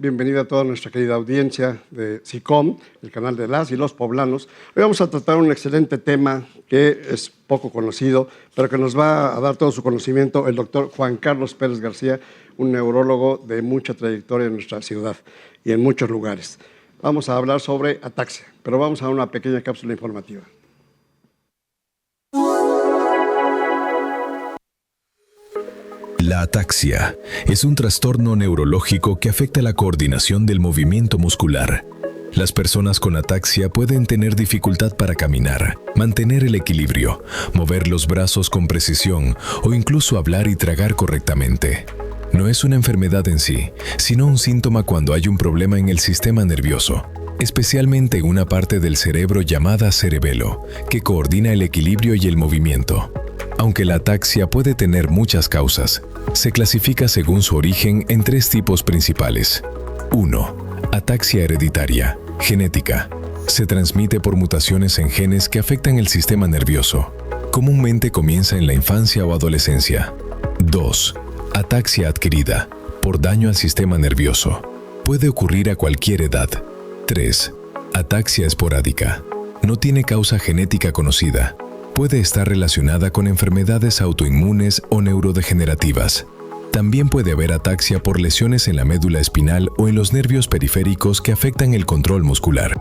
Bienvenida a toda nuestra querida audiencia de SICOM, el canal de las y los poblanos. Hoy vamos a tratar un excelente tema que es poco conocido, pero que nos va a dar todo su conocimiento el doctor Juan Carlos Pérez García, un neurólogo de mucha trayectoria en nuestra ciudad y en muchos lugares. Vamos a hablar sobre ataxia, pero vamos a una pequeña cápsula informativa. La ataxia es un trastorno neurológico que afecta la coordinación del movimiento muscular. Las personas con ataxia pueden tener dificultad para caminar, mantener el equilibrio, mover los brazos con precisión o incluso hablar y tragar correctamente. No es una enfermedad en sí, sino un síntoma cuando hay un problema en el sistema nervioso, especialmente en una parte del cerebro llamada cerebelo, que coordina el equilibrio y el movimiento. Aunque la ataxia puede tener muchas causas, se clasifica según su origen en 3 tipos principales. 1. Ataxia hereditaria, genética. Se transmite por mutaciones en genes que afectan el sistema nervioso. Comúnmente comienza en la infancia o adolescencia. 2. Ataxia adquirida, por daño al sistema nervioso. Puede ocurrir a cualquier edad. 3. Ataxia esporádica. No tiene causa genética conocida. Puede estar relacionada con enfermedades autoinmunes o neurodegenerativas. También puede haber ataxia por lesiones en la médula espinal o en los nervios periféricos que afectan el control muscular.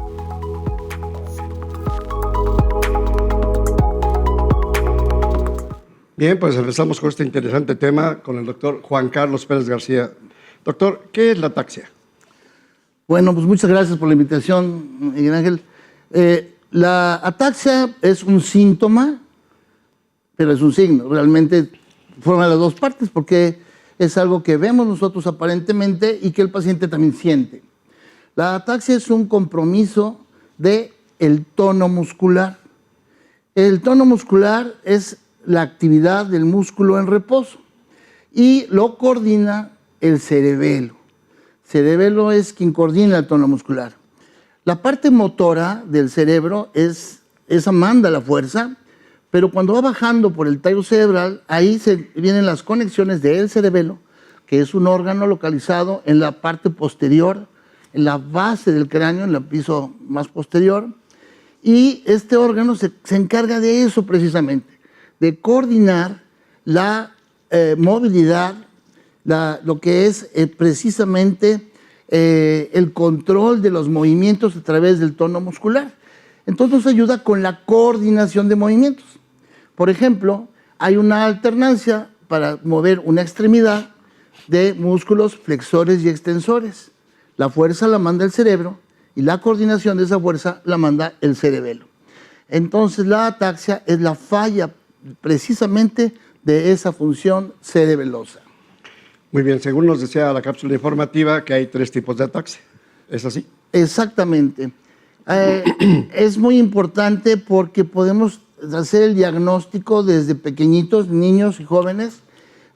Bien, pues empezamos con este interesante tema con el doctor Juan Carlos Pérez García. Doctor, ¿qué es la ataxia? Bueno, pues muchas gracias por la invitación, Miguel Ángel. La ataxia es un síntoma, pero es un signo. Realmente forma las 2 partes porque es algo que vemos nosotros aparentemente y que el paciente también siente. La ataxia es un compromiso del tono muscular. El tono muscular es la actividad del músculo en reposo y lo coordina el cerebelo. El cerebelo es quien coordina el tono muscular. La parte motora del cerebro esa manda la fuerza, pero cuando va bajando por el tallo cerebral, ahí vienen las conexiones del cerebelo, que es un órgano localizado en la parte posterior, en la base del cráneo, en el piso más posterior, y este órgano se encarga de eso precisamente, de coordinar la movilidad, lo que es precisamente el control de los movimientos a través del tono muscular. Entonces nos ayuda con la coordinación de movimientos. Por ejemplo, hay una alternancia para mover una extremidad de músculos flexores y extensores. La fuerza la manda el cerebro y la coordinación de esa fuerza la manda el cerebelo. Entonces la ataxia es la falla precisamente de esa función cerebelosa. Muy bien, según nos decía la cápsula informativa que hay 3 tipos de ataxia. ¿Es así? Exactamente. Es muy importante porque podemos hacer el diagnóstico desde pequeñitos, niños y jóvenes,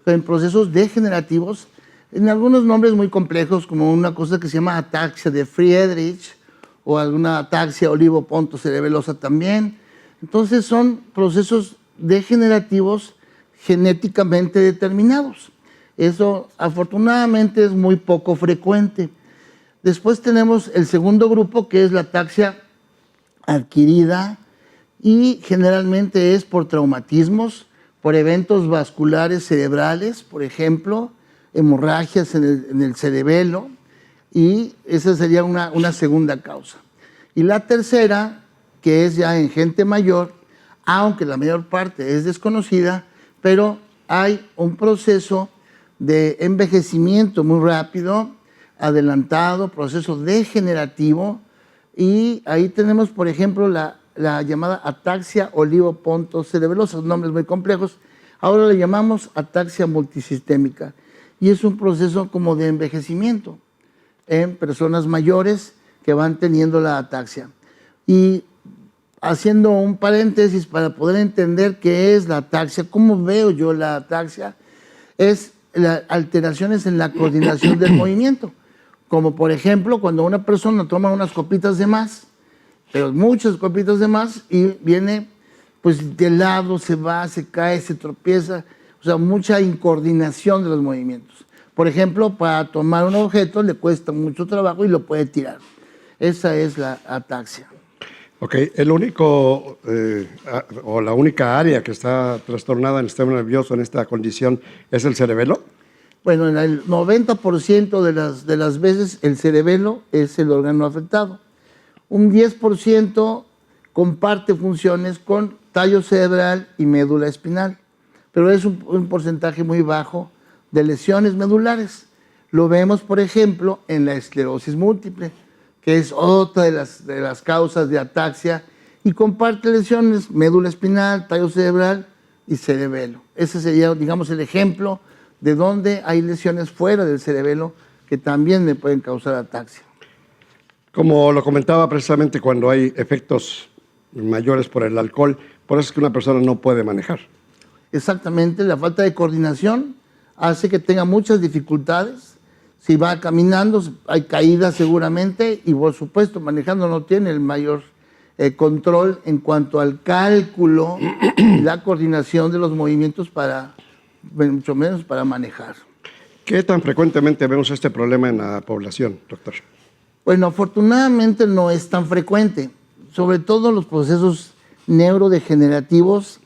en procesos degenerativos, en algunos nombres muy complejos, como una cosa que se llama ataxia de Friedreich o alguna ataxia olivopontocerebelosa también. Entonces son procesos degenerativos genéticamente determinados. Eso afortunadamente es muy poco frecuente. Después tenemos el segundo grupo, que es la ataxia adquirida, y generalmente es por traumatismos, por eventos vasculares cerebrales, por ejemplo, hemorragias en el cerebelo, y esa sería una segunda causa. Y la tercera, que es ya en gente mayor, aunque la mayor parte es desconocida, pero hay un proceso de envejecimiento muy rápido, adelantado, proceso degenerativo, y ahí tenemos, por ejemplo, la llamada ataxia olivopontocerebelosa, nombres muy complejos. Ahora le llamamos ataxia multisistémica, y es un proceso como de envejecimiento en personas mayores que van teniendo la ataxia. Y haciendo un paréntesis para poder entender qué es la ataxia, cómo veo yo la ataxia, es alteraciones en la coordinación del movimiento, como por ejemplo cuando una persona toma unas copitas de más, pero muchas copitas de más, y viene pues de lado, se va, se cae, se tropieza, o sea, mucha incoordinación de los movimientos. Por ejemplo, para tomar un objeto le cuesta mucho trabajo y lo puede tirar. Esa es la ataxia. Ok, el único o la única área que está trastornada en el sistema nervioso en esta condición es el cerebelo. Bueno, en el 90% de las veces el cerebelo es el órgano afectado. Un 10% comparte funciones con tallo cerebral y médula espinal, pero es un porcentaje muy bajo de lesiones medulares. Lo vemos, por ejemplo, en la esclerosis múltiple, que es otra de las causas de ataxia, y comparte lesiones médula espinal, tallo cerebral y cerebelo. Ese sería, digamos, el ejemplo de donde hay lesiones fuera del cerebelo que también me pueden causar ataxia. Como lo comentaba precisamente cuando hay efectos mayores por el alcohol, por eso es que una persona no puede manejar. Exactamente, la falta de coordinación hace que tenga muchas dificultades. Si va caminando, hay caídas seguramente, y por supuesto, manejando no tiene el mayor control en cuanto al cálculo y la coordinación de los movimientos mucho menos para manejar. ¿Qué tan frecuentemente vemos este problema en la población, doctor? Bueno, afortunadamente no es tan frecuente, sobre todo los procesos neurodegenerativos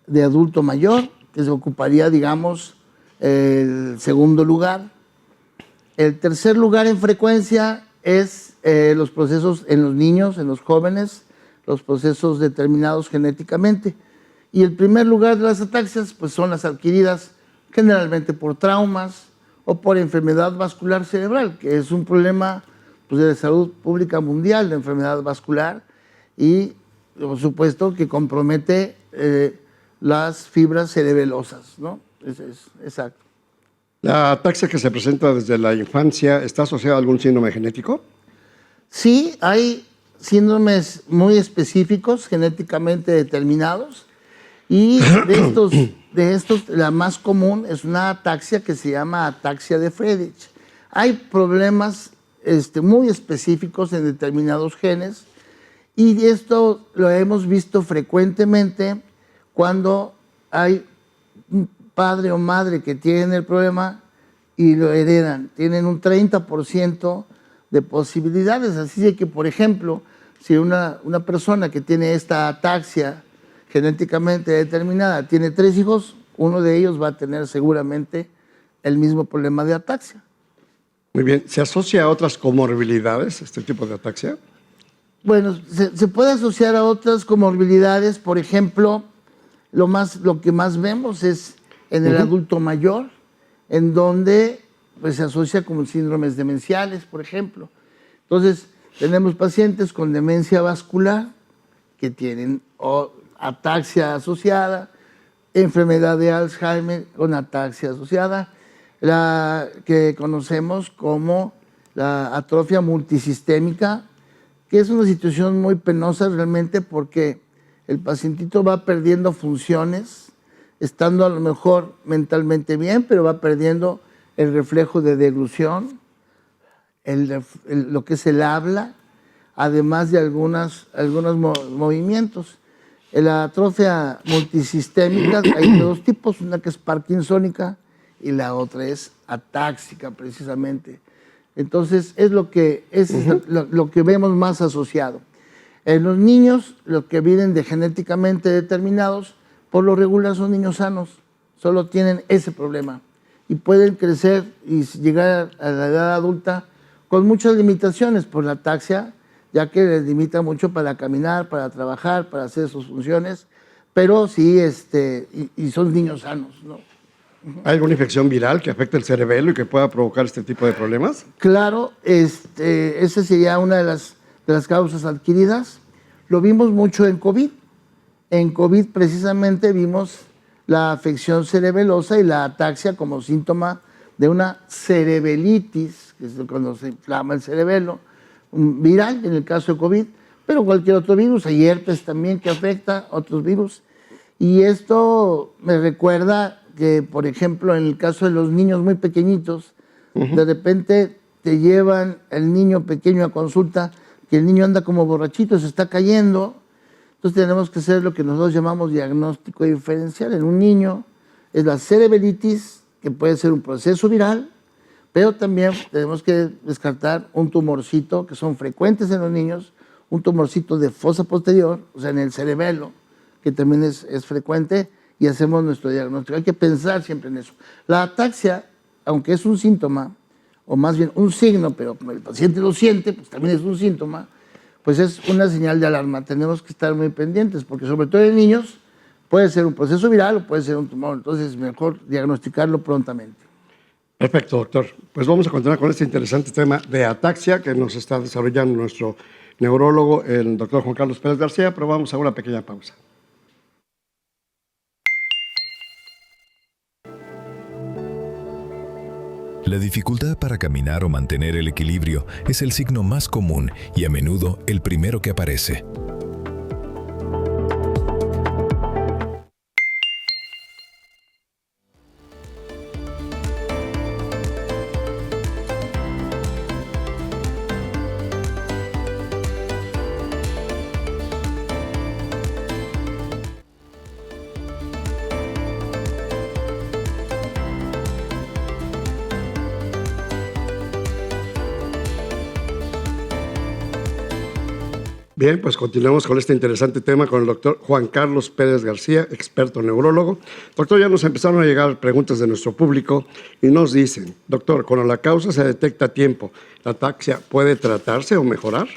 de adulto mayor, que se ocuparía, digamos, el segundo lugar. El tercer lugar en frecuencia es los procesos en los niños, en los jóvenes, los procesos determinados genéticamente. Y el primer lugar de las ataxias pues, son las adquiridas generalmente por traumas o por enfermedad vascular cerebral, que es un problema pues, de salud pública mundial, la enfermedad vascular, y por supuesto que compromete las fibras cerebelosas, ¿no? Exacto. ¿La ataxia que se presenta desde la infancia está asociada a algún síndrome genético? Sí, hay síndromes muy específicos, genéticamente determinados, y de estos la más común es una ataxia que se llama ataxia de Friedreich. Hay problemas muy específicos en determinados genes, y esto lo hemos visto frecuentemente cuando hay un padre o madre que tienen el problema y lo heredan. Tienen un 30% de posibilidades. Así que, por ejemplo, si una persona que tiene esta ataxia genéticamente determinada tiene 3 hijos, uno de ellos va a tener seguramente el mismo problema de ataxia. Muy bien. ¿Se asocia a otras comorbilidades este tipo de ataxia? Bueno, se puede asociar a otras comorbilidades. Por ejemplo, lo que más vemos es en el adulto mayor, en donde pues, se asocia con síndromes demenciales, por ejemplo. Entonces, tenemos pacientes con demencia vascular que tienen ataxia asociada, enfermedad de Alzheimer con ataxia asociada, la que conocemos como la atrofia multisistémica, que es una situación muy penosa realmente porque el pacientito va perdiendo funciones, estando a lo mejor mentalmente bien, pero va perdiendo el reflejo de deglución, lo que es el habla, además de algunos movimientos. En la atrofia multisistémica hay 2 tipos, una que es parkinsónica y la otra es atáxica precisamente. Entonces es lo que vemos más asociado. En los niños, los que vienen de genéticamente determinados, por lo regular son niños sanos, solo tienen ese problema y pueden crecer y llegar a la edad adulta con muchas limitaciones por la ataxia, ya que les limita mucho para caminar, para trabajar, para hacer sus funciones, pero sí, y son niños sanos, ¿no? ¿Hay alguna infección viral que afecte el cerebelo y que pueda provocar este tipo de problemas? Claro, esa sería una de las causas adquiridas. Lo vimos mucho en COVID. En COVID precisamente vimos la afección cerebelosa y la ataxia como síntoma de una cerebelitis, que es cuando se inflama el cerebelo, viral en el caso de COVID, pero cualquier otro virus, hay herpes también que afecta otros virus. Y esto me recuerda que, por ejemplo, en el caso de los niños muy pequeñitos, de repente te llevan el niño pequeño a consulta, que el niño anda como borrachito, se está cayendo. Entonces tenemos que hacer lo que nosotros llamamos diagnóstico diferencial. En un niño es la cerebelitis, que puede ser un proceso viral, Pero también tenemos que descartar un tumorcito, que son frecuentes en los niños, un tumorcito de fosa posterior, o sea, en el cerebelo, que también es frecuente, y hacemos nuestro diagnóstico. Hay que pensar siempre en eso. La ataxia, aunque es un síntoma, o más bien un signo, pero como el paciente lo siente, pues también es un síntoma, pues es una señal de alarma. Tenemos que estar muy pendientes, porque sobre todo en niños puede ser un proceso viral o puede ser un tumor, entonces es mejor diagnosticarlo prontamente. Perfecto, doctor. Pues vamos a continuar con este interesante tema de ataxia que nos está desarrollando nuestro neurólogo, el doctor Juan Carlos Pérez García, pero vamos a una pequeña pausa. La dificultad para caminar o mantener el equilibrio es el signo más común y a menudo el primero que aparece. Bien, pues continuamos con este interesante tema con el doctor Juan Carlos Pérez García, experto neurólogo. Doctor, ya nos empezaron a llegar preguntas de nuestro público y nos dicen, doctor, cuando la causa se detecta a tiempo, ¿la ataxia puede tratarse o mejorar?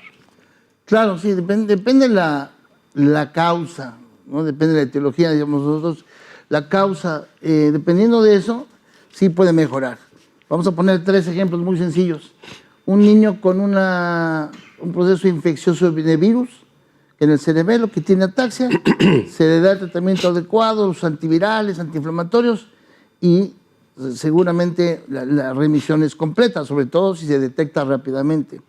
Claro, sí, depende la causa, ¿no? Depende de la etiología, digamos nosotros. La causa, dependiendo de eso, sí puede mejorar. Vamos a poner 3 ejemplos muy sencillos. Un niño con un proceso infeccioso de virus en el cerebelo que tiene ataxia, se le da el tratamiento adecuado, los antivirales, antiinflamatorios, y seguramente la remisión es completa, sobre todo si se detecta rápidamente.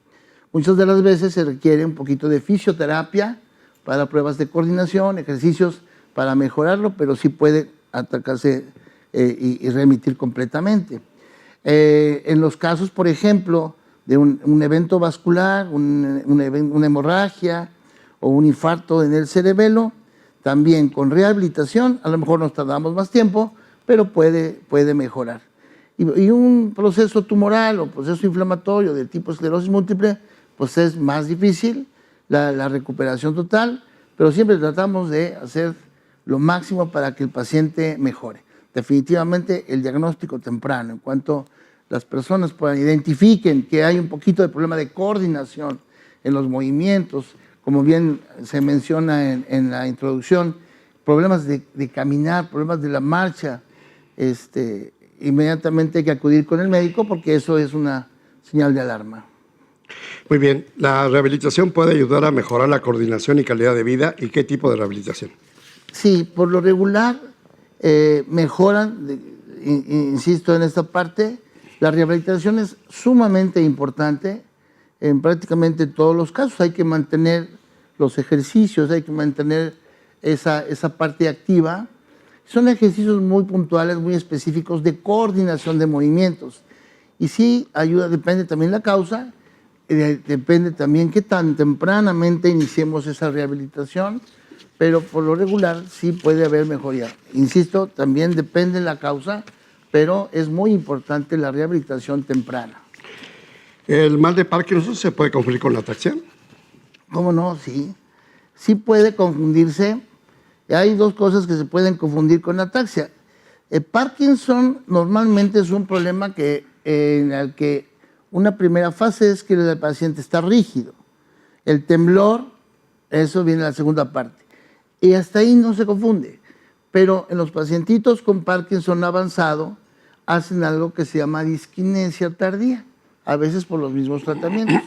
Muchas de las veces se requiere un poquito de fisioterapia para pruebas de coordinación, ejercicios para mejorarlo, pero sí puede atacarse y remitir completamente. En los casos, por ejemplo, de un evento vascular, una hemorragia o un infarto en el cerebelo, también con rehabilitación, a lo mejor nos tardamos más tiempo, pero puede mejorar. Y un proceso tumoral o proceso inflamatorio de tipo esclerosis múltiple, pues es más difícil la recuperación total, pero siempre tratamos de hacer lo máximo para que el paciente mejore. Definitivamente el diagnóstico temprano, en cuanto las personas identifiquen que hay un poquito de problema de coordinación en los movimientos, como bien se menciona en la introducción, problemas de caminar, problemas de la marcha, inmediatamente hay que acudir con el médico porque eso es una señal de alarma. Muy bien, ¿la rehabilitación puede ayudar a mejorar la coordinación y calidad de vida? ¿Y qué tipo de rehabilitación? Sí, por lo regular mejoran, insisto en esta parte. La rehabilitación es sumamente importante en prácticamente todos los casos. Hay que mantener los ejercicios, hay que mantener esa parte activa. Son ejercicios muy puntuales, muy específicos de coordinación de movimientos. Y sí, ayuda, depende también la causa, depende también qué tan tempranamente iniciemos esa rehabilitación, pero por lo regular sí puede haber mejoría. Insisto, también depende la causa, pero es muy importante la rehabilitación temprana. ¿El mal de Parkinson se puede confundir con la ataxia? ¿Cómo no? Sí. Sí puede confundirse. Hay 2 cosas que se pueden confundir con ataxia. Parkinson normalmente es un problema en el que una primera fase es que el paciente está rígido. El temblor, eso viene en la segunda parte. Y hasta ahí no se confunde. Pero en los pacientitos con Parkinson avanzado, hacen algo que se llama disquinesia tardía, a veces por los mismos tratamientos,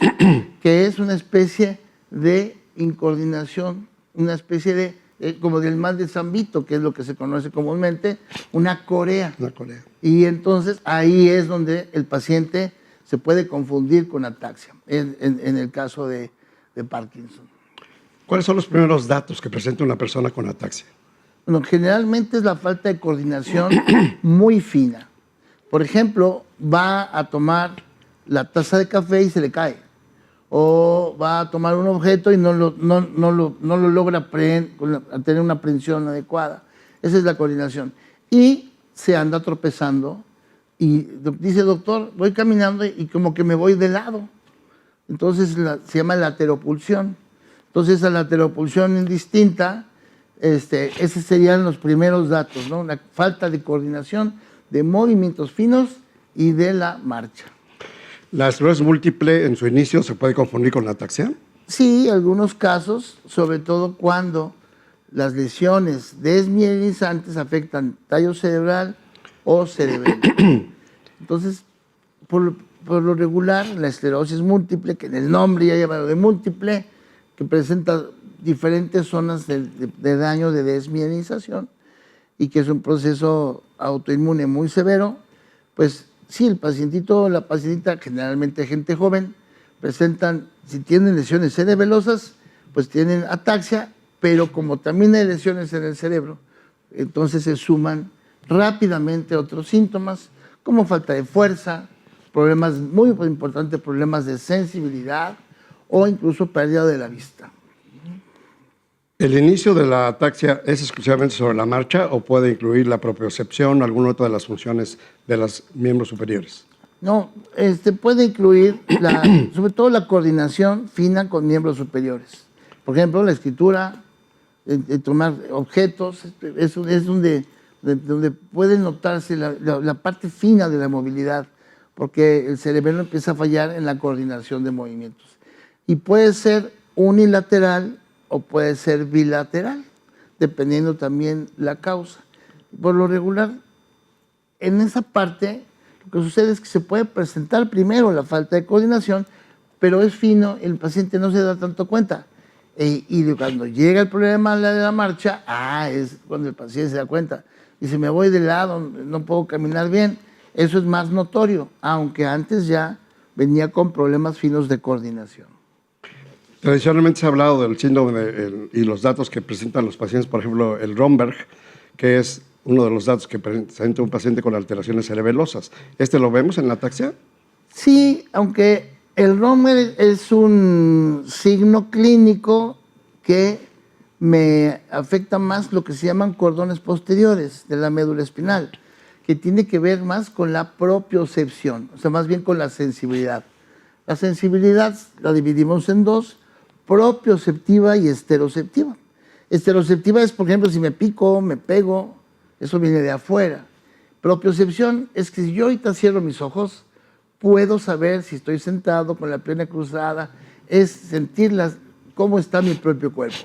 que es una especie de incoordinación, una especie de, como del mal de San Vito, que es lo que se conoce comúnmente, una corea. Una corea. Y entonces ahí es donde el paciente se puede confundir con ataxia, en el caso de Parkinson. ¿Cuáles son los primeros datos que presenta una persona con ataxia? Bueno, generalmente es la falta de coordinación muy fina. Por ejemplo, va a tomar la taza de café y se le cae. O va a tomar un objeto y no lo logra tener una prensión adecuada. Esa es la coordinación. Y se anda tropezando Y dice, doctor, voy caminando y como que me voy de lado. Entonces se llama lateropulsión. Entonces, esa lateropulsión indistinta, esos serían los primeros datos, ¿no? Una falta de coordinación de movimientos finos y de la marcha. ¿La esclerosis múltiple en su inicio se puede confundir con la ataxia? Sí, algunos casos, sobre todo cuando las lesiones desmielinizantes afectan tallo cerebral o cerebelo. Entonces, por lo regular, la esclerosis múltiple, que en el nombre ya lleva lo de múltiple, que presenta diferentes zonas de daño de desmielinización y que es un proceso autoinmune muy severo, pues sí, el pacientito o la pacientita, generalmente gente joven, presentan, si tienen lesiones cerebelosas, pues tienen ataxia, pero como también hay lesiones en el cerebro, entonces se suman rápidamente otros síntomas, como falta de fuerza, problemas muy importantes, problemas de sensibilidad o incluso pérdida de la vista. ¿El inicio de la ataxia es exclusivamente sobre la marcha o puede incluir la propiocepción o alguna otra de las funciones de los miembros superiores? No, puede incluir sobre todo la coordinación fina con miembros superiores. Por ejemplo, la escritura, tomar objetos, es donde puede notarse la parte fina de la movilidad, porque el cerebelo empieza a fallar en la coordinación de movimientos. Y puede ser unilateral o puede ser bilateral, dependiendo también la causa. Por lo regular, en esa parte, lo que sucede es que se puede presentar primero la falta de coordinación, pero es fino, el paciente no se da tanto cuenta. Y cuando llega el problema de la marcha, es cuando el paciente se da cuenta. Dice, me voy de lado, no puedo caminar bien. Eso es más notorio, aunque antes ya venía con problemas finos de coordinación. Tradicionalmente se ha hablado del síndrome y los datos que presentan los pacientes, por ejemplo, el Romberg, que es uno de los datos que presenta un paciente con alteraciones cerebelosas. ¿Este lo vemos en la ataxia? Sí, aunque el Romberg es un signo clínico que me afecta más lo que se llaman cordones posteriores de la médula espinal, que tiene que ver más con la propiocepción, o sea, más bien con la sensibilidad. La sensibilidad la dividimos en dos, propioceptiva y esteroceptiva. Esteroceptiva es, por ejemplo, si me pico, me pego, eso viene de afuera. Propiocepción es que si yo ahorita cierro mis ojos, puedo saber si estoy sentado con la pierna cruzada, es sentir cómo está mi propio cuerpo.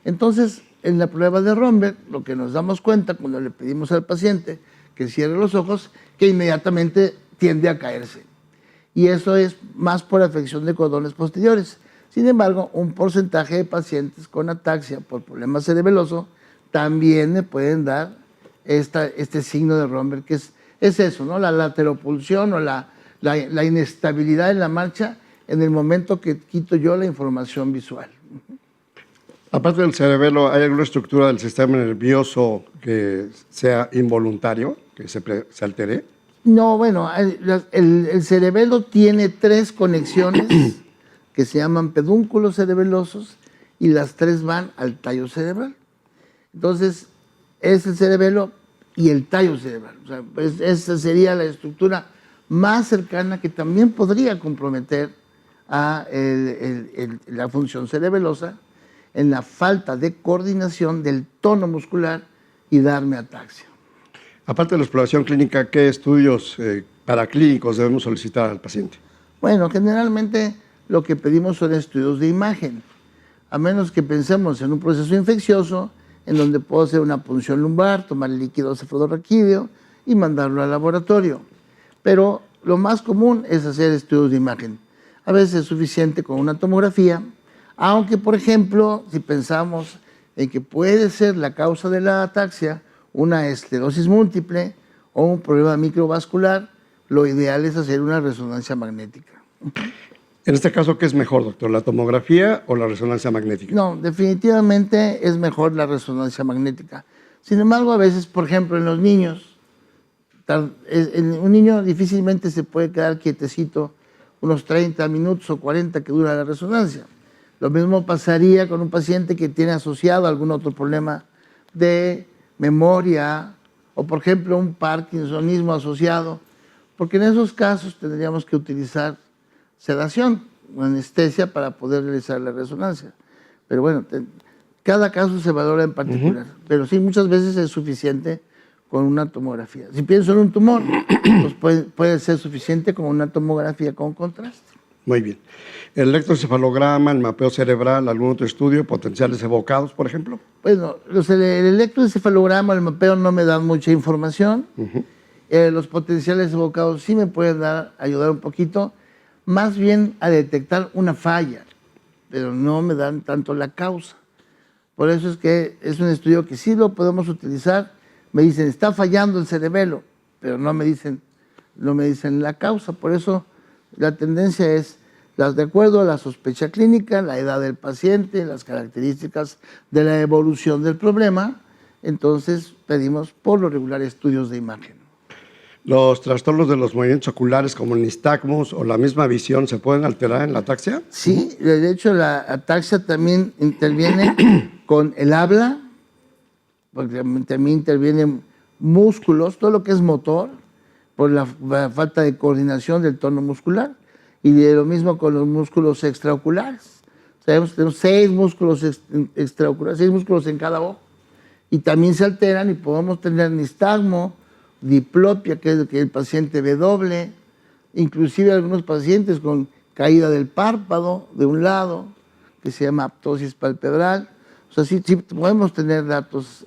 Entonces, en la prueba de Romberg, lo que nos damos cuenta cuando le pedimos al paciente que cierre los ojos, que inmediatamente tiende a caerse. Y eso es más por afección de cordones posteriores. Sin embargo, un porcentaje de pacientes con ataxia por problema cerebeloso también me pueden dar este signo de Romberg, que es eso, ¿no? La lateropulsión o la inestabilidad en la marcha en el momento que quito yo la información visual. Aparte del cerebelo, ¿hay alguna estructura del sistema nervioso que sea involuntario, que se altere? No, bueno, el cerebelo tiene 3 conexiones que se llaman pedúnculos cerebelosos y las 3 van al tallo cerebral. Entonces, es el cerebelo y el tallo cerebral. O sea, pues esa sería la estructura más cercana que también podría comprometer a la función cerebelosa en la falta de coordinación del tono muscular y darme ataxia. Aparte de la exploración clínica, ¿qué estudios paraclínicos debemos solicitar al paciente? Bueno, generalmente lo que pedimos son estudios de imagen, a menos que pensemos en un proceso infeccioso en donde puedo hacer una punción lumbar, tomar el líquido cefalorraquídeo y mandarlo al laboratorio. Pero lo más común es hacer estudios de imagen. A veces es suficiente con una tomografía, aunque, por ejemplo, si pensamos en que puede ser la causa de la ataxia una esclerosis múltiple o un problema microvascular, lo ideal es hacer una resonancia magnética. En este caso, ¿qué es mejor, doctor? ¿La tomografía o la resonancia magnética? No, definitivamente es mejor la resonancia magnética. Sin embargo, a veces, por ejemplo, en los niños, un niño difícilmente se puede quedar quietecito unos 30 minutos o 40 que dura la resonancia. Lo mismo pasaría con un paciente que tiene asociado algún otro problema de memoria o, por ejemplo, un parkinsonismo asociado porque en esos casos tendríamos que utilizar sedación o anestesia para poder realizar la resonancia. Pero bueno, cada caso se valora en particular, pero sí, muchas veces es suficiente con una tomografía. Si pienso en un tumor, pues puede ser suficiente con una tomografía con contraste. Muy bien. ¿El electroencefalograma, el mapeo cerebral, algún otro estudio, potenciales evocados, por ejemplo? Bueno, el electroencefalograma, el mapeo no me dan mucha información. Los potenciales evocados sí me pueden ayudar un poquito, más bien a detectar una falla, pero no me dan tanto la causa. Por eso es que es un estudio que sí lo podemos utilizar. Me dicen, está fallando el cerebelo, pero no me dicen la causa. Por eso la tendencia es, de acuerdo a la sospecha clínica, la edad del paciente, las características de la evolución del problema, entonces pedimos por lo regular estudios de imagen. ¿Los trastornos de los movimientos oculares como el nistagmus o la misma visión se pueden alterar en la ataxia? Sí, de hecho la ataxia también interviene con el habla, porque también intervienen músculos, todo lo que es motor, por la falta de coordinación del tono muscular, y de lo mismo con los músculos extraoculares. Sabemos que tenemos 6 músculos extraoculares, 6 músculos en cada ojo, y también se alteran y podemos tener nistagmo, diplopia, que es que el paciente ve doble, inclusive algunos pacientes con caída del párpado de un lado, que se llama aptosis palpebral. O sea, sí podemos tener datos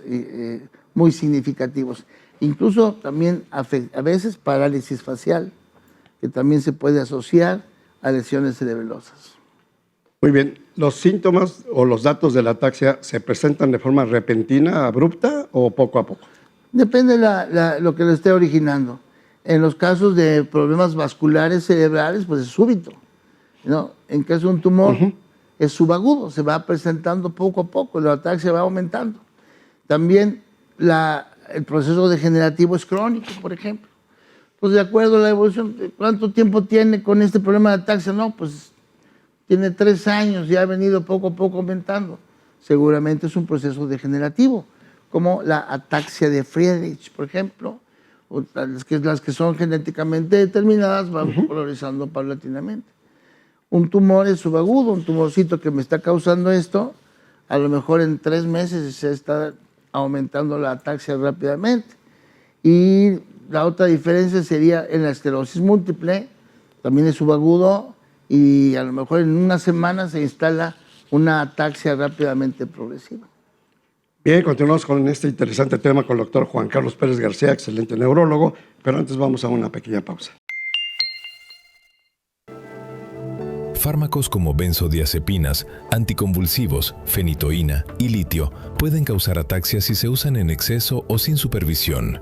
muy significativos. Incluso también a veces parálisis facial, que también se puede asociar a lesiones cerebelosas. Muy bien. ¿Los síntomas o los datos de la ataxia se presentan de forma repentina, abrupta o poco a poco? Depende de lo que lo esté originando. En los casos de problemas vasculares cerebrales, pues es súbito, ¿no? En caso de un tumor, es subagudo, se va presentando poco a poco, la ataxia va aumentando. También el proceso degenerativo es crónico, por ejemplo. Pues de acuerdo a la evolución, ¿cuánto tiempo tiene con este problema de ataxia? No, pues tiene 3 años y ha venido poco a poco aumentando. Seguramente es un proceso degenerativo, como la ataxia de Friedreich, por ejemplo, o las que son genéticamente determinadas van progresando paulatinamente. Un tumor es subagudo, un tumorcito que me está causando esto, a lo mejor en 3 meses se está aumentando la ataxia rápidamente. Y la otra diferencia sería en la esclerosis múltiple, también es subagudo y a lo mejor en una semana se instala una ataxia rápidamente progresiva. Bien, continuamos con este interesante tema con el doctor Juan Carlos Pérez García, excelente neurólogo, pero antes vamos a una pequeña pausa. Fármacos como benzodiazepinas, anticonvulsivos, fenitoína y litio pueden causar ataxia si se usan en exceso o sin supervisión.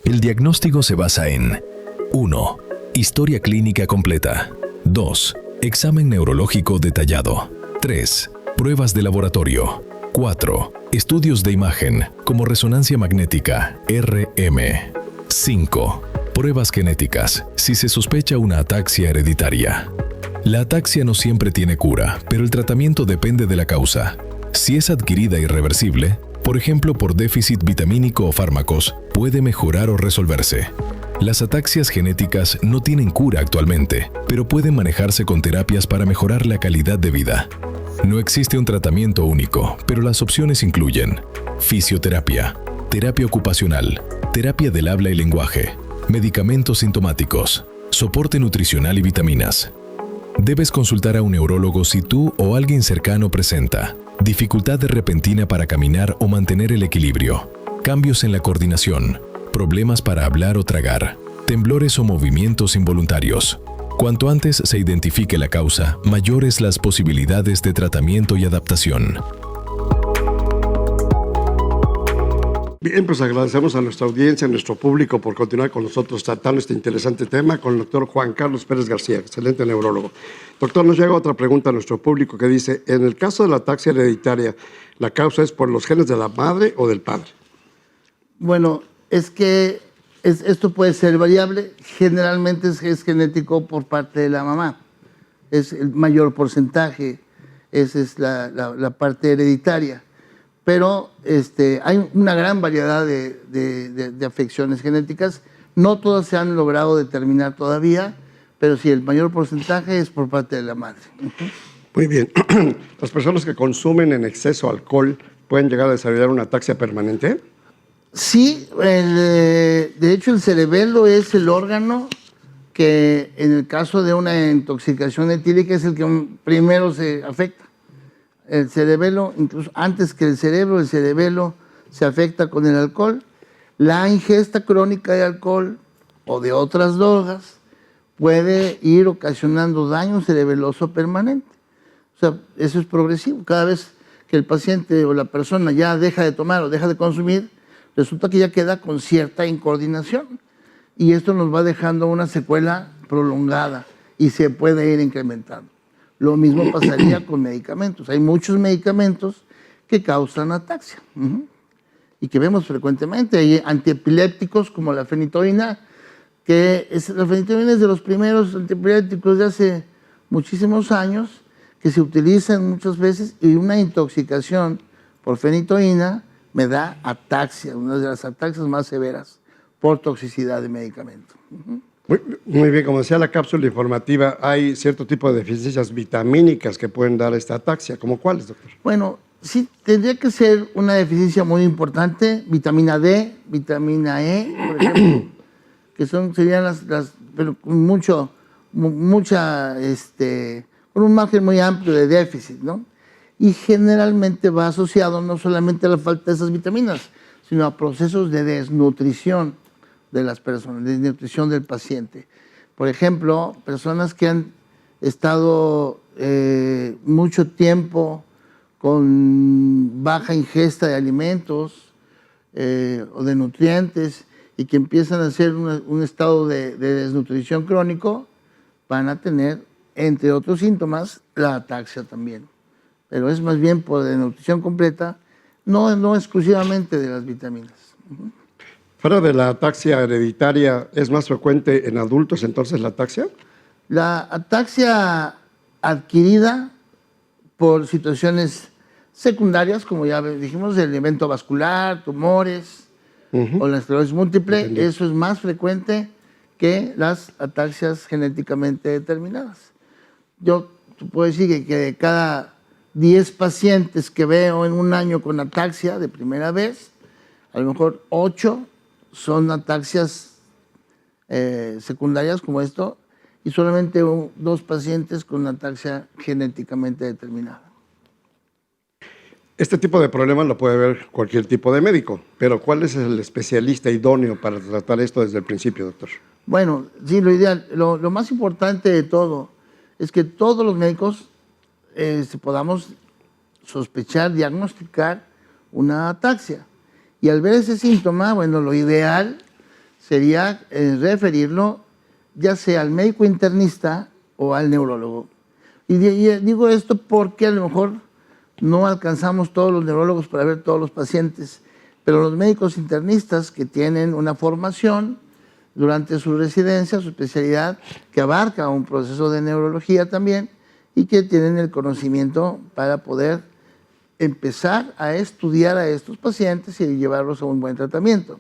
El diagnóstico se basa en 1. Historia clínica completa. 2. Examen neurológico detallado. 3. Pruebas de laboratorio. 4. Estudios de imagen, como resonancia magnética, RM. 5. Pruebas genéticas, si se sospecha una ataxia hereditaria. La ataxia no siempre tiene cura, pero el tratamiento depende de la causa. Si es adquirida irreversible, por ejemplo por déficit vitamínico o fármacos, puede mejorar o resolverse. Las ataxias genéticas no tienen cura actualmente, pero pueden manejarse con terapias para mejorar la calidad de vida. No existe un tratamiento único, pero las opciones incluyen fisioterapia, terapia ocupacional, terapia del habla y lenguaje, medicamentos sintomáticos, soporte nutricional y vitaminas. Debes consultar a un neurólogo si tú o alguien cercano presenta dificultad repentina para caminar o mantener el equilibrio, cambios en la coordinación, problemas para hablar o tragar, temblores o movimientos involuntarios. Cuanto antes se identifique la causa, mayores las posibilidades de tratamiento y adaptación. Bien, pues agradecemos a nuestra audiencia, a nuestro público por continuar con nosotros tratando este interesante tema con el doctor Juan Carlos Pérez García, excelente neurólogo. Doctor, nos llega otra pregunta a nuestro público que dice, en el caso de la ataxia hereditaria, ¿la causa es por los genes de la madre o del padre? Bueno, es que esto puede ser variable, generalmente es genético por parte de la mamá, es el mayor porcentaje, esa es la parte hereditaria. Pero hay una gran variedad de afecciones genéticas. No todas se han logrado determinar todavía, pero sí, el mayor porcentaje es por parte de la madre. Muy bien. ¿Las personas que consumen en exceso alcohol pueden llegar a desarrollar una ataxia permanente? Sí, de hecho el cerebelo es el órgano que en el caso de una intoxicación etílica es el que primero se afecta. El cerebelo, incluso antes que el cerebelo se afecta con el alcohol. La ingesta crónica de alcohol o de otras drogas puede ir ocasionando daño cerebeloso permanente. O sea, eso es progresivo. Cada vez que el paciente o la persona ya deja de tomar o deja de consumir, resulta que ya queda con cierta incoordinación. Y esto nos va dejando una secuela prolongada y se puede ir incrementando. Lo mismo pasaría con medicamentos. Hay muchos medicamentos que causan ataxia y que vemos frecuentemente. Hay antiepilépticos como la fenitoína, la fenitoína es de los primeros antiepilépticos de hace muchísimos años que se utilizan muchas veces y una intoxicación por fenitoína me da ataxia, una de las ataxias más severas por toxicidad de medicamento. Muy bien, como decía la cápsula informativa, hay cierto tipo de deficiencias vitamínicas que pueden dar esta ataxia. ¿Cómo cuáles, doctor? Bueno, sí, tendría que ser una deficiencia muy importante, vitamina D, vitamina E, por ejemplo, que serían pero con con un margen muy amplio de déficit, ¿no? Y generalmente va asociado no solamente a la falta de esas vitaminas, sino a procesos de desnutrición de las personas, desnutrición del paciente. Por ejemplo, personas que han estado mucho tiempo con baja ingesta de alimentos o de nutrientes y que empiezan a hacer un estado de desnutrición crónico, van a tener, entre otros síntomas, la ataxia también. Pero es más bien por desnutrición completa, no exclusivamente de las vitaminas. Fuera de la ataxia hereditaria, ¿es más frecuente en adultos entonces la ataxia? La ataxia adquirida por situaciones secundarias, como ya dijimos, el evento vascular, tumores o la esclerosis múltiple, eso es más frecuente que las ataxias genéticamente determinadas. Yo puedo decir que de cada 10 pacientes que veo en un año con ataxia de primera vez, a lo mejor 8 son ataxias secundarias como esto y solamente 2 pacientes con ataxia genéticamente determinada. Este tipo de problemas lo puede ver cualquier tipo de médico, pero ¿cuál es el especialista idóneo para tratar esto desde el principio, doctor? Bueno, sí, lo ideal, lo más importante de todo es que todos los médicos podamos sospechar, diagnosticar una ataxia. Y al ver ese síntoma, bueno, lo ideal sería referirlo ya sea al médico internista o al neurólogo. Y digo esto porque a lo mejor no alcanzamos todos los neurólogos para ver todos los pacientes, pero los médicos internistas que tienen una formación durante su residencia, su especialidad, que abarca un proceso de neurología también, y que tienen el conocimiento para poder empezar a estudiar a estos pacientes y llevarlos a un buen tratamiento.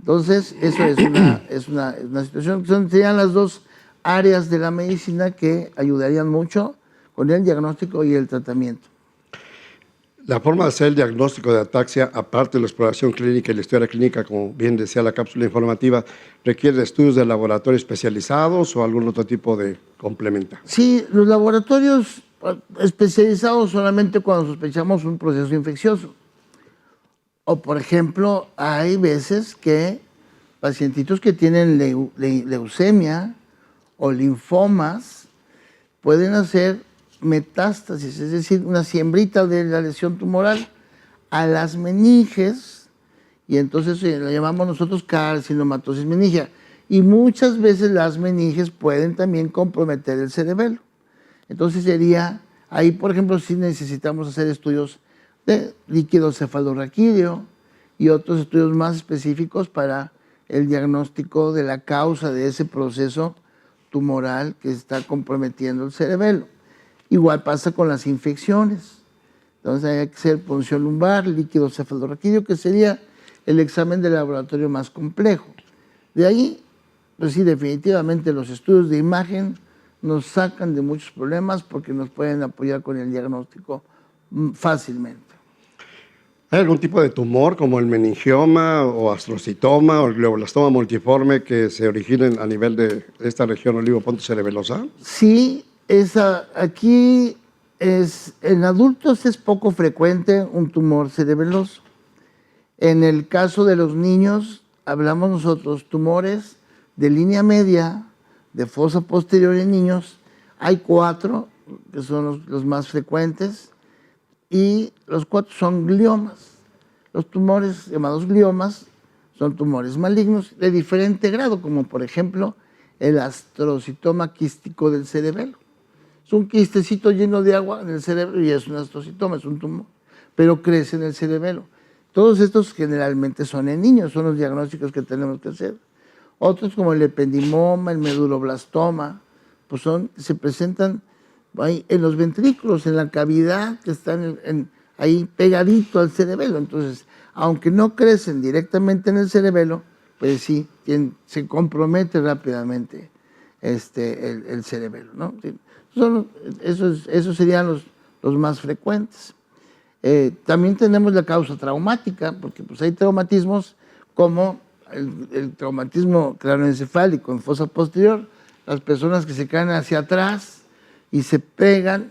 Entonces, eso es una situación, serían las dos áreas de la medicina que ayudarían mucho con el diagnóstico y el tratamiento. La forma de hacer el diagnóstico de ataxia, aparte de la exploración clínica y la historia clínica, como bien decía la cápsula informativa, ¿requiere estudios de laboratorio especializados o algún otro tipo de complemento? Sí, los laboratorios especializados solamente cuando sospechamos un proceso infeccioso. O, por ejemplo, hay veces que pacientitos que tienen leucemia o linfomas pueden hacer metástasis, es decir, una siembrita de la lesión tumoral a las meninges y entonces la llamamos nosotros carcinomatosis meningia. Y muchas veces las meninges pueden también comprometer el cerebelo. Entonces sería, ahí por ejemplo, sí necesitamos hacer estudios de líquido cefalorraquídeo y otros estudios más específicos para el diagnóstico de la causa de ese proceso tumoral que está comprometiendo el cerebelo. Igual pasa con las infecciones. Entonces hay que hacer punción lumbar, líquido cefalorraquídeo, que sería el examen de laboratorio más complejo. De ahí, pues sí, definitivamente los estudios de imagen nos sacan de muchos problemas porque nos pueden apoyar con el diagnóstico fácilmente. ¿Hay algún tipo de tumor como el meningioma o astrocitoma o el glioblastoma multiforme que se originen a nivel de esta región olivopontocerebelosa? Sí, aquí en adultos es poco frecuente un tumor cerebeloso. En el caso de los niños, hablamos nosotros tumores de línea media, de fosa posterior en niños. Hay 4 que son los más frecuentes y los 4 son gliomas. Los tumores llamados gliomas son tumores malignos de diferente grado, como por ejemplo el astrocitoma quístico del cerebelo. Es un quistecito lleno de agua en el cerebro y es un astrocitoma, es un tumor, pero crece en el cerebelo. Todos estos generalmente son en niños, son los diagnósticos que tenemos que hacer. Otros como el ependimoma, el meduloblastoma, pues se presentan ahí en los ventrículos, en la cavidad que están ahí pegadito al cerebelo. Entonces, aunque no crecen directamente en el cerebelo, pues sí, se compromete rápidamente el cerebelo, ¿no? Esos serían los más frecuentes. También tenemos la causa traumática, porque pues hay traumatismos como el traumatismo craneoencefálico en fosa posterior. Las personas que se caen hacia atrás y se pegan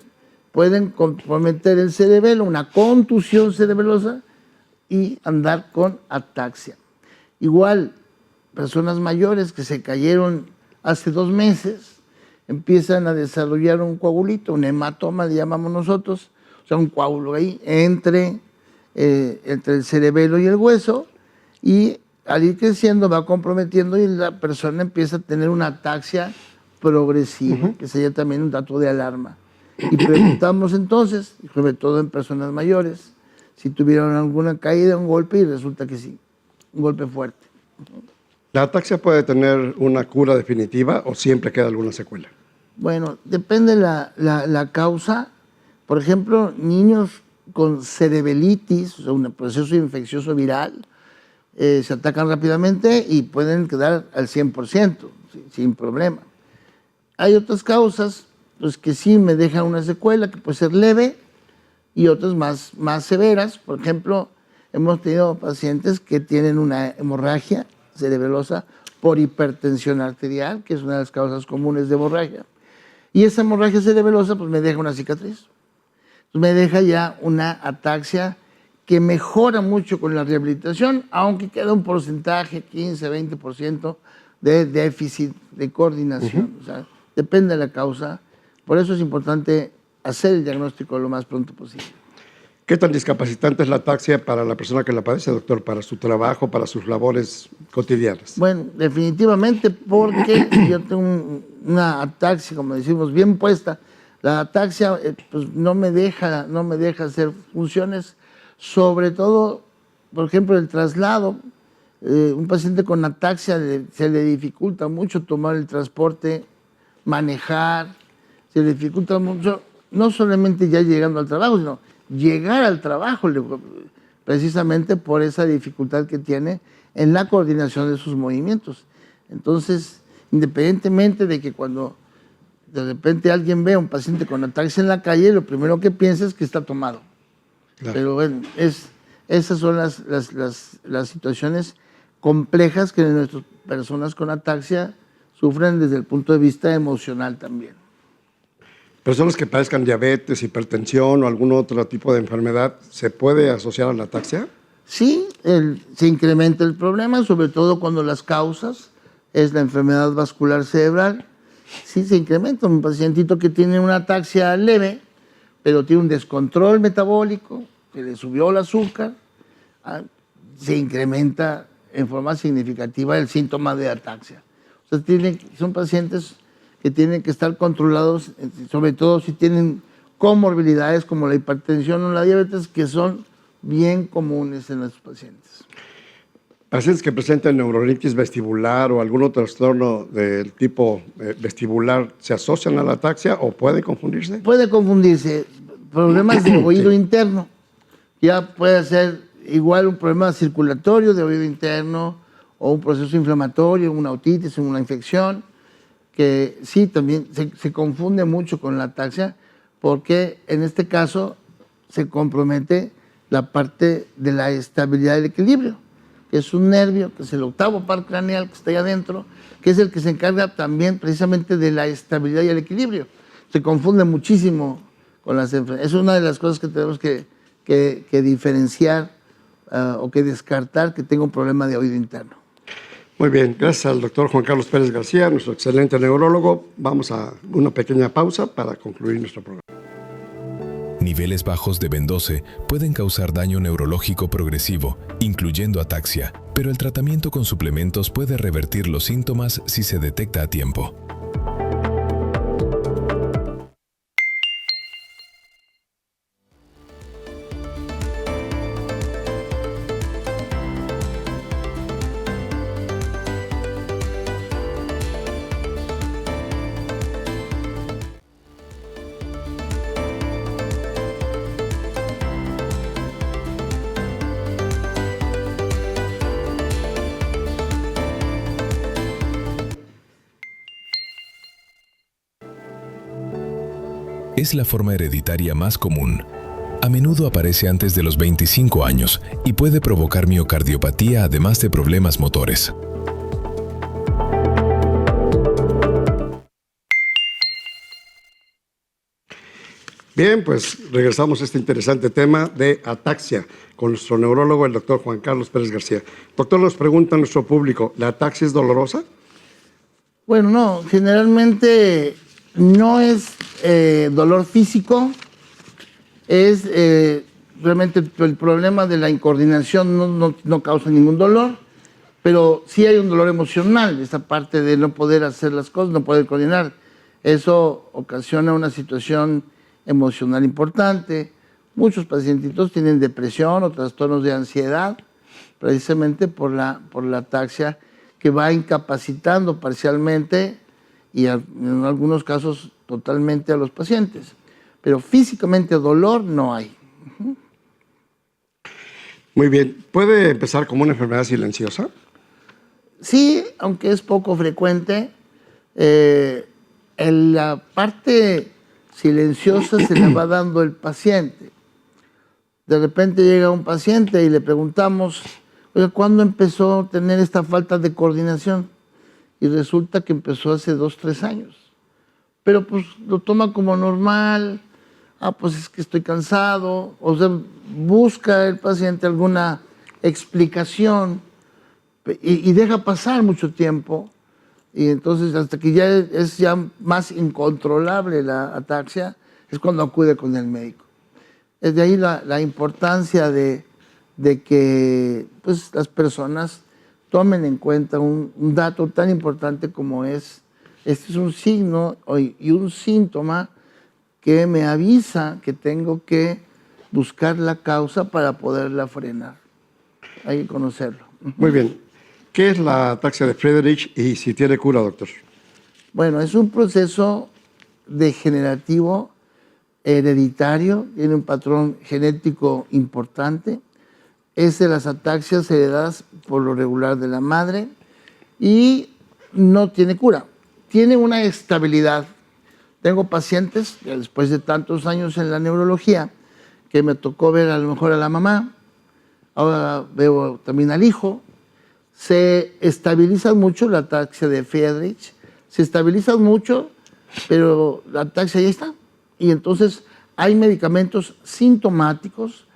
pueden comprometer el cerebelo, una contusión cerebelosa y andar con ataxia. Igual, personas mayores que se cayeron hace 2 meses empiezan a desarrollar un coagulito, un hematoma le llamamos nosotros, o sea, un coágulo ahí entre el cerebelo y el hueso, y al ir creciendo va comprometiendo y la persona empieza a tener una ataxia progresiva, que sería también un dato de alarma. Y preguntamos entonces, sobre todo en personas mayores, si tuvieron alguna caída, un golpe, y resulta que sí, un golpe fuerte. ¿La ataxia puede tener una cura definitiva o siempre queda alguna secuela? Bueno, depende la causa. Por ejemplo, niños con cerebelitis, o sea, un proceso infeccioso viral, se atacan rápidamente y pueden quedar al 100%, sin problema. Hay otras causas pues, que sí me dejan una secuela, que puede ser leve, y otras más severas. Por ejemplo, hemos tenido pacientes que tienen una hemorragia cerebelosa por hipertensión arterial, que es una de las causas comunes de hemorragia. Y esa hemorragia cerebelosa pues, me deja una cicatriz. Me deja ya una ataxia que mejora mucho con la rehabilitación, aunque queda un porcentaje, 15-20% de déficit de coordinación. O sea, depende de la causa. Por eso es importante hacer el diagnóstico lo más pronto posible. ¿Qué tan discapacitante es la ataxia para la persona que la padece, doctor, para su trabajo, para sus labores cotidianas? Bueno, definitivamente porque yo tengo una ataxia, como decimos, bien puesta. La ataxia pues, no me deja hacer funciones, sobre todo, por ejemplo, el traslado. Un paciente con ataxia se le dificulta mucho tomar el transporte, manejar, se le dificulta mucho, no solamente ya llegando al trabajo, sino llegar al trabajo, precisamente por esa dificultad que tiene en la coordinación de sus movimientos. Entonces, independientemente de que cuando de repente alguien ve a un paciente con ataxia en la calle, lo primero que piensa es que está tomado. Claro. Pero bueno, esas son las situaciones complejas que nuestras personas con ataxia sufren desde el punto de vista emocional también. ¿Personas que padezcan diabetes, hipertensión o algún otro tipo de enfermedad, se puede asociar a la ataxia? Sí, se incrementa el problema, sobre todo cuando las causas es la enfermedad vascular cerebral. Sí, se incrementa. Un pacientito que tiene una ataxia leve, pero tiene un descontrol metabólico, que le subió el azúcar, se incrementa en forma significativa el síntoma de ataxia. O sea, son pacientes que tienen que estar controlados, sobre todo si tienen comorbilidades como la hipertensión o la diabetes, que son bien comunes en los pacientes. Pacientes que presentan neurorinitis vestibular o algún otro trastorno del tipo vestibular, ¿se asocian a la ataxia o puede confundirse? Puede confundirse. Problemas de oído interno. Ya puede ser igual un problema circulatorio de oído interno o un proceso inflamatorio, una otitis, una infección, que sí, también se confunde mucho con la ataxia porque en este caso se compromete la parte de la estabilidad del equilibrio, que es un nervio, que es el octavo par craneal que está ahí adentro, que es el que se encarga también precisamente de la estabilidad y el equilibrio. Se confunde muchísimo con las enfermedades. Es una de las cosas que tenemos que diferenciar o que descartar que tenga un problema de oído interno. Muy bien, gracias al doctor Juan Carlos Pérez García, nuestro excelente neurólogo. Vamos a una pequeña pausa para concluir nuestro programa. Niveles bajos de Ben12 pueden causar daño neurológico progresivo, incluyendo ataxia, pero el tratamiento con suplementos puede revertir los síntomas si se detecta a tiempo. Es la forma hereditaria más común. A menudo aparece antes de los 25 años y puede provocar miocardiopatía además de problemas motores. Bien, pues regresamos a este interesante tema de ataxia con nuestro neurólogo, el doctor Juan Carlos Pérez García. Doctor, nos pregunta nuestro público, ¿la ataxia es dolorosa? Bueno, no, generalmente no es dolor físico, es realmente el problema de la incoordinación no causa ningún dolor, pero sí hay un dolor emocional, esa parte de no poder hacer las cosas, no poder coordinar. Eso ocasiona una situación emocional importante. Muchos pacientitos tienen depresión o trastornos de ansiedad, precisamente por la ataxia, que va incapacitando parcialmente y en algunos casos totalmente a los pacientes. Pero físicamente dolor no hay. Muy bien. ¿Puede empezar como una enfermedad silenciosa? Sí, aunque es poco frecuente. En la parte silenciosa se le va dando el paciente. De repente llega un paciente y le preguntamos, oiga, ¿cuándo empezó a tener esta falta de coordinación? Y resulta que empezó hace 2, 3 años. Pero pues lo toma como normal. Pues es que estoy cansado. O sea, busca el paciente alguna explicación y deja pasar mucho tiempo. Y entonces hasta que ya es más incontrolable la ataxia, es cuando acude con el médico. Es de ahí la importancia de que pues, las personas tomen en cuenta un dato tan importante como este es un signo y un síntoma que me avisa que tengo que buscar la causa para poderla frenar. Hay que conocerlo. Muy bien. ¿Qué es la ataxia de Friedreich y si tiene cura, doctor? Bueno, es un proceso degenerativo hereditario, tiene un patrón genético importante. Es de las ataxias heredadas por lo regular de la madre y no tiene cura. Tiene una estabilidad. Tengo pacientes, después de tantos años en la neurología, que me tocó ver a lo mejor a la mamá, ahora veo también al hijo. Se estabiliza mucho la ataxia de Friedreich, se estabiliza mucho, pero la ataxia ya está. Y entonces hay medicamentos sintomáticos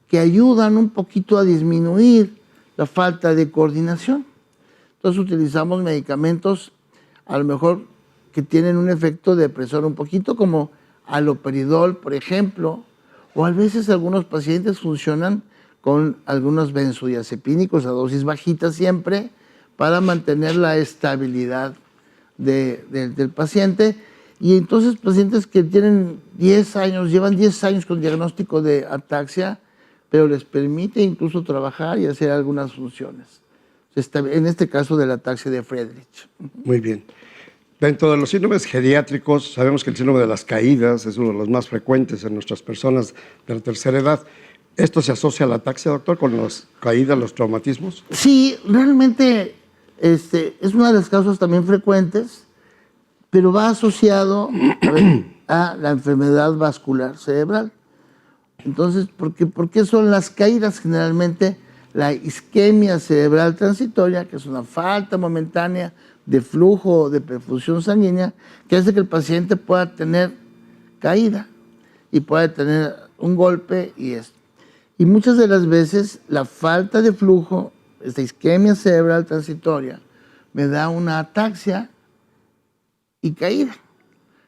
que ayudan un poquito a disminuir la falta de coordinación. Entonces utilizamos medicamentos a lo mejor que tienen un efecto depresor un poquito, como haloperidol, por ejemplo, o a veces algunos pacientes funcionan con algunos benzodiazepínicos a dosis bajitas siempre para mantener la estabilidad del paciente. Y entonces pacientes que tienen 10 años, llevan 10 años con diagnóstico de ataxia, pero les permite incluso trabajar y hacer algunas funciones. En este caso de la ataxia de Friedreich. Muy bien. Dentro de los síndromes geriátricos, sabemos que el síndrome de las caídas es uno de los más frecuentes en nuestras personas de la tercera edad. ¿Esto se asocia a la ataxia, doctor, con las caídas, los traumatismos? Sí, realmente es una de las causas también frecuentes, pero va asociado a la enfermedad vascular cerebral. Entonces, ¿por qué son las caídas? Generalmente la isquemia cerebral transitoria, que es una falta momentánea de flujo de perfusión sanguínea, que hace que el paciente pueda tener caída y pueda tener un golpe y esto. Y muchas de las veces la falta de flujo, esta isquemia cerebral transitoria, me da una ataxia y caída.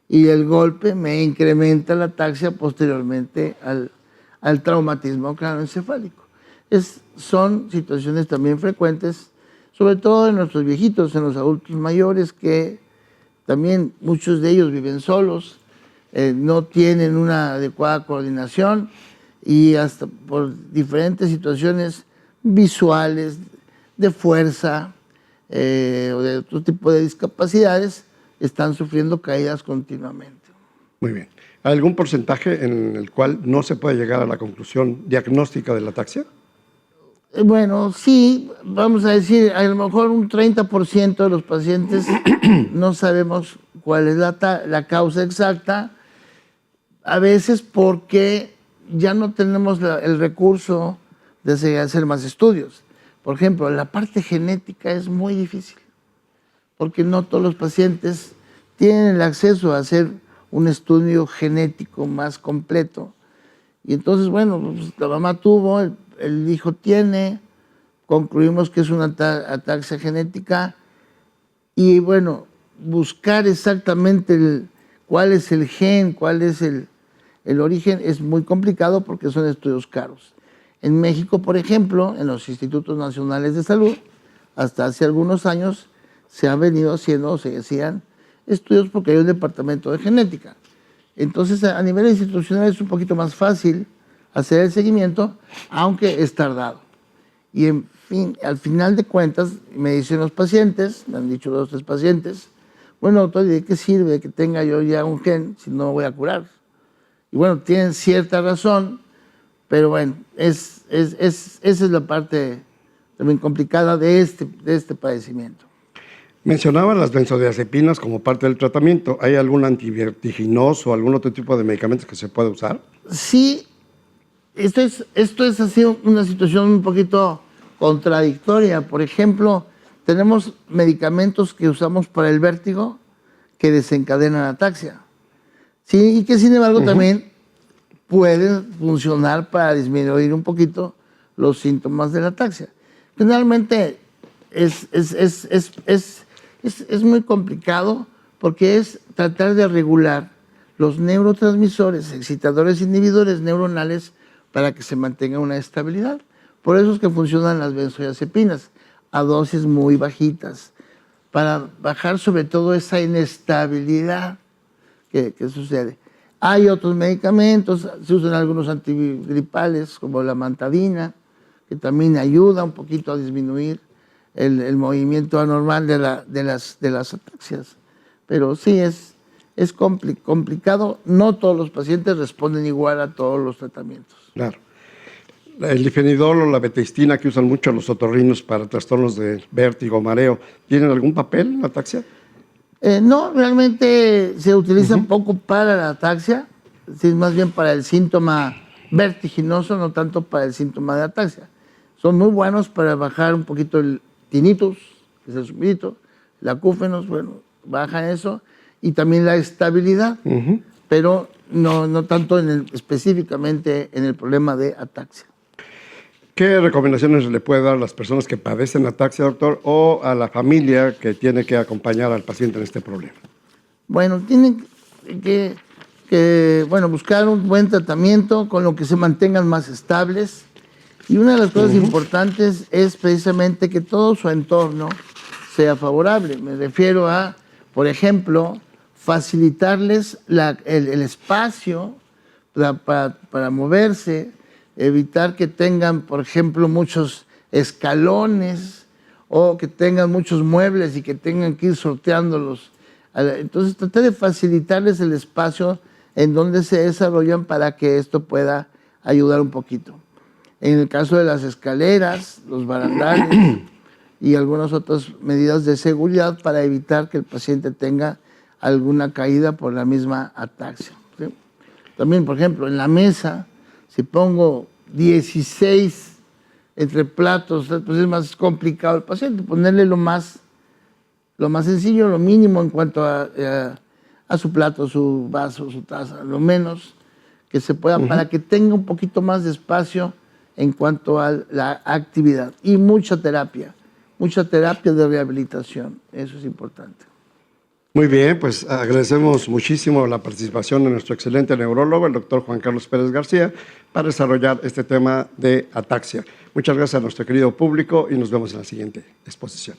Y el golpe me incrementa la ataxia posteriormente al traumatismo craneoencefálico. Son situaciones también frecuentes, sobre todo en nuestros viejitos, en los adultos mayores, que también muchos de ellos viven solos, no tienen una adecuada coordinación y hasta por diferentes situaciones visuales, de fuerza o de otro tipo de discapacidades, están sufriendo caídas continuamente. Muy bien. ¿Hay algún porcentaje en el cual no se puede llegar a la conclusión diagnóstica de la ataxia? Bueno, sí, vamos a decir, a lo mejor un 30% de los pacientes no sabemos cuál es la causa exacta, a veces porque ya no tenemos el recurso de hacer más estudios. Por ejemplo, la parte genética es muy difícil, porque no todos los pacientes tienen el acceso a hacer un estudio genético más completo. Y entonces, bueno, pues, la mamá tuvo, el hijo tiene, concluimos que es una ataxia genética y bueno, buscar exactamente cuál es el gen, cuál es el origen es muy complicado porque son estudios caros. En México, por ejemplo, en los Institutos Nacionales de Salud, hasta hace algunos años se han venido haciendo, se hacían estudios porque hay un departamento de genética. Entonces, a nivel institucional es un poquito más fácil hacer el seguimiento, aunque es tardado. Y en fin, al final de cuentas, me dicen los pacientes, me han dicho 2 o 3 pacientes, bueno, doctor, ¿de qué sirve que tenga yo ya un gen si no me voy a curar? Y bueno, tienen cierta razón, pero bueno, esa es la parte también complicada de este padecimiento. Mencionaba las benzodiazepinas como parte del tratamiento. ¿Hay algún antivertiginoso o algún otro tipo de medicamentos que se pueda usar? Sí, esto es así una situación un poquito contradictoria. Por ejemplo, tenemos medicamentos que usamos para el vértigo que desencadenan ataxia. Sí, y que sin embargo también pueden funcionar para disminuir un poquito los síntomas de la ataxia. Generalmente es muy complicado porque es tratar de regular los neurotransmisores, excitadores, inhibidores neuronales para que se mantenga una estabilidad. Por eso es que funcionan las benzodiazepinas a dosis muy bajitas, para bajar sobre todo esa inestabilidad que sucede. Hay otros medicamentos, se usan algunos antigripales como la mantadina, que también ayuda un poquito a disminuir el movimiento anormal de las ataxias. Pero sí, es complicado. No todos los pacientes responden igual a todos los tratamientos. Claro. El difenidol o la betaistina que usan mucho los otorrinos para trastornos de vértigo, mareo, ¿tienen algún papel en la ataxia? No, realmente se utiliza poco para la ataxia, es más bien para el síntoma vertiginoso, no tanto para el síntoma de ataxia. Son muy buenos para bajar un poquito el tinnitus, que es el zumbido, el acúfenos, bueno, baja eso, y también la estabilidad, pero no tanto específicamente en el problema de ataxia. ¿Qué recomendaciones le puede dar a las personas que padecen ataxia, doctor, o a la familia que tiene que acompañar al paciente en este problema? Bueno, tienen que buscar un buen tratamiento con lo que se mantengan más estables Y una de las cosas importantes es precisamente que todo su entorno sea favorable. Me refiero a, por ejemplo, facilitarles el espacio para moverse, evitar que tengan, por ejemplo, muchos escalones o que tengan muchos muebles y que tengan que ir sorteándolos. Entonces, tratar de facilitarles el espacio en donde se desarrollan para que esto pueda ayudar un poquito. En el caso de las escaleras, los barandales y algunas otras medidas de seguridad para evitar que el paciente tenga alguna caída por la misma ataxia, ¿sí? También, por ejemplo, en la mesa, si pongo 16 entre platos, pues es más complicado el paciente. Ponerle lo más sencillo, lo mínimo en cuanto a su plato, su vaso, su taza, lo menos que se pueda, para que tenga un poquito más de espacio en cuanto a la actividad. Y mucha terapia de rehabilitación, eso es importante. Muy bien, pues agradecemos muchísimo la participación de nuestro excelente neurólogo, el doctor Juan Carlos Pérez García, para desarrollar este tema de ataxia. Muchas gracias a nuestro querido público y nos vemos en la siguiente exposición.